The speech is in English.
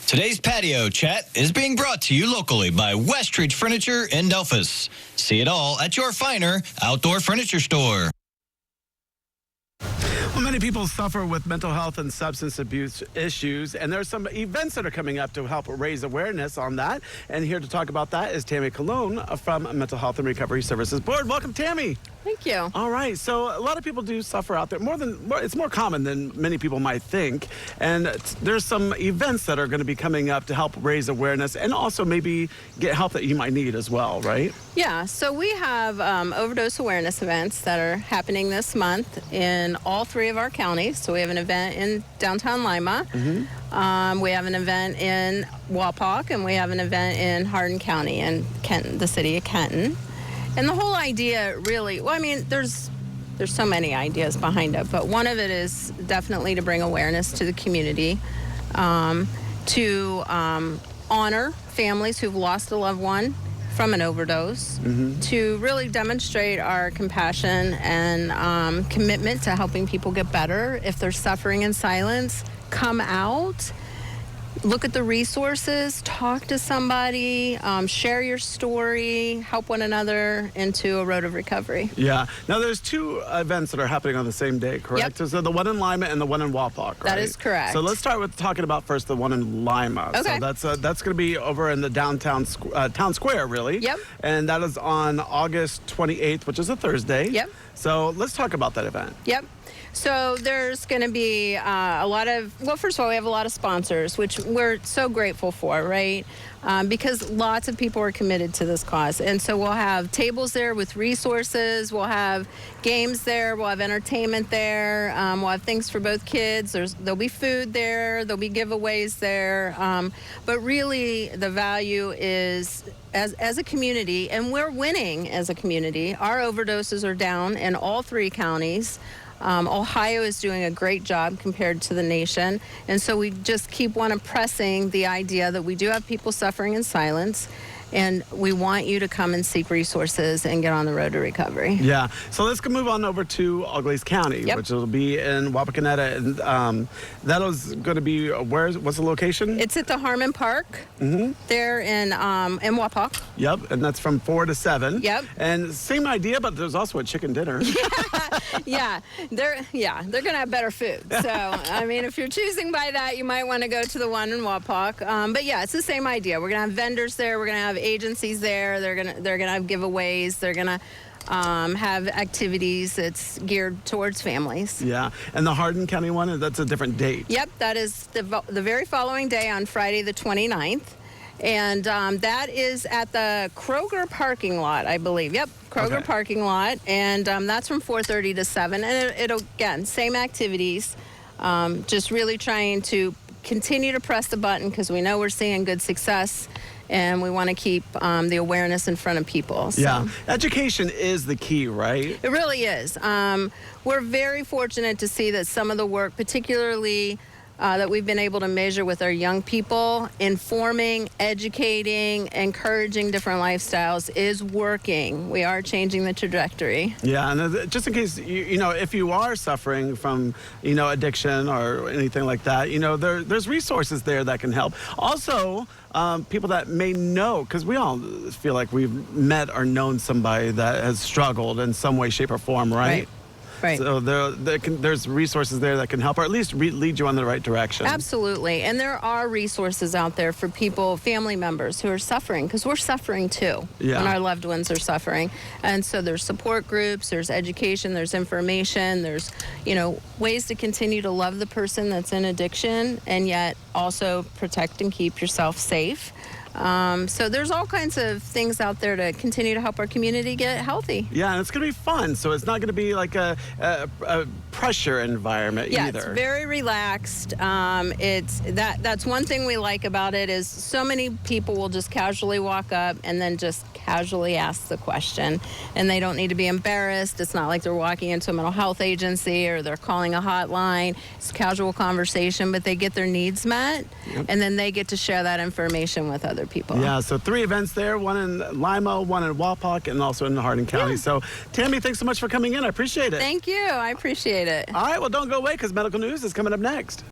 Today's patio chat is being brought to you locally by Westridge Furniture in Delphus. See it all at your finer outdoor furniture store. Well, many people suffer with mental health and substance abuse issues, and there are some events that are coming up to help raise awareness on that. And here to talk about that is Tammie Colon from Mental Health and Recovery Services Board. Welcome, Tammie. Thank you. All right, so a lot of people do suffer out there. It's more common than many people might think. And there's some events that are going to be coming up to help raise awareness and also maybe get help that you might need as well, right? Yeah, so we have overdose awareness events that are happening this month in all three of our counties. So we have an event in downtown Lima, we have an event in Wapak, and we have an event in Hardin County in Kenton, the city of Kenton. And the whole idea really, well, I mean, there's so many ideas behind it, but one of it is definitely to bring awareness to the community, to honor families who've lost a loved one from an overdose, to really demonstrate our compassion and commitment to helping people get better. If they're suffering in silence, come out. Look at the resources, talk to somebody, share your story, help one another into a road of recovery. Yeah. Now, there's two events that are happening on the same day, correct? Yep. So the one in Lima and the one in Wapak, right? That is correct. So let's start with talking about first the one in Lima. Okay. So that's going to be over in the downtown town square, really. Yep. And that is on August 28th, which is a Thursday. Yep. So let's talk about that event. Yep. So there's going to be a lot of, well, first of all, we have a lot of sponsors, which we're so grateful for, right? Because lots of people are committed to this cause. And so we'll have tables there with resources. We'll have games there. We'll have entertainment there. We'll have things for both kids. There'll be food there. There'll be giveaways there. But really, the value is, as a community, and we're winning as a community, our overdoses are down in all three counties. Ohio is doing a great job compared to the nation, and so we just keep pressing the idea that we do have people suffering in silence, and we want you to come and seek resources and get on the road to recovery. Yeah. So let's move on over to Auglaize County, Yep. which will be in Wapakoneta. And that is going to be, what's the location? It's at the Harmon Park there in Wapak. Yep. And that's from 4 to 7. Yep. And same idea, but there's also a chicken dinner. Yeah, they're going to have better food. So, I mean, if you're choosing by that, you might want to go to the one in Wapak. But yeah, it's the same idea. We're going to have vendors there. We're going to have agencies there. They're gonna have giveaways. They're gonna have activities that's geared towards families. Yeah, and the Hardin County one, that's a different date. Yep, that is the very following day on Friday the 29th. And that is at the Kroger parking lot, I believe. Yep, Kroger parking lot. And that's from 4:30 to 7. And it'll, again, same activities, just really trying to continue to press the button because we know we're seeing good success. And we want to keep the awareness in front of people. So. Yeah, education is the key, right? It really is. We're very fortunate to see that some of the work, particularly that we've been able to measure with our young people, informing, educating, encouraging different lifestyles is working. We are changing the trajectory. Yeah, and just in case, if you are suffering from, addiction or anything like that, there's resources there that can help. Also, people that may know, because we all feel like we've met or known somebody that has struggled in some way, shape, or form, right? Right. So there's resources there that can help, or at least lead you in the right direction. Absolutely. And there are resources out there for people, family members who are suffering, because we're suffering too when our loved ones are suffering. And so there's support groups, there's education, there's information, there's, ways to continue to love the person that's in addiction and yet also protect and keep yourself safe. So there's all kinds of things out there to continue to help our community get healthy. Yeah, and it's going to be fun. So it's not going to be like a pressure environment either. Yeah, it's very relaxed. That's one thing we like about it is so many people will just casually walk up and then just casually ask the question. And they don't need to be embarrassed. It's not like they're walking into a mental health agency or they're calling a hotline. It's a casual conversation, but they get their needs met. Yep. And then they get to share that information with other people. Yeah, so 3 events there, one in Lima, one in Wapak, and also in Hardin County. Yeah. So, Tammie, thanks so much for coming in. I appreciate it. Thank you. I appreciate it. All right, well, don't go away because medical news is coming up next.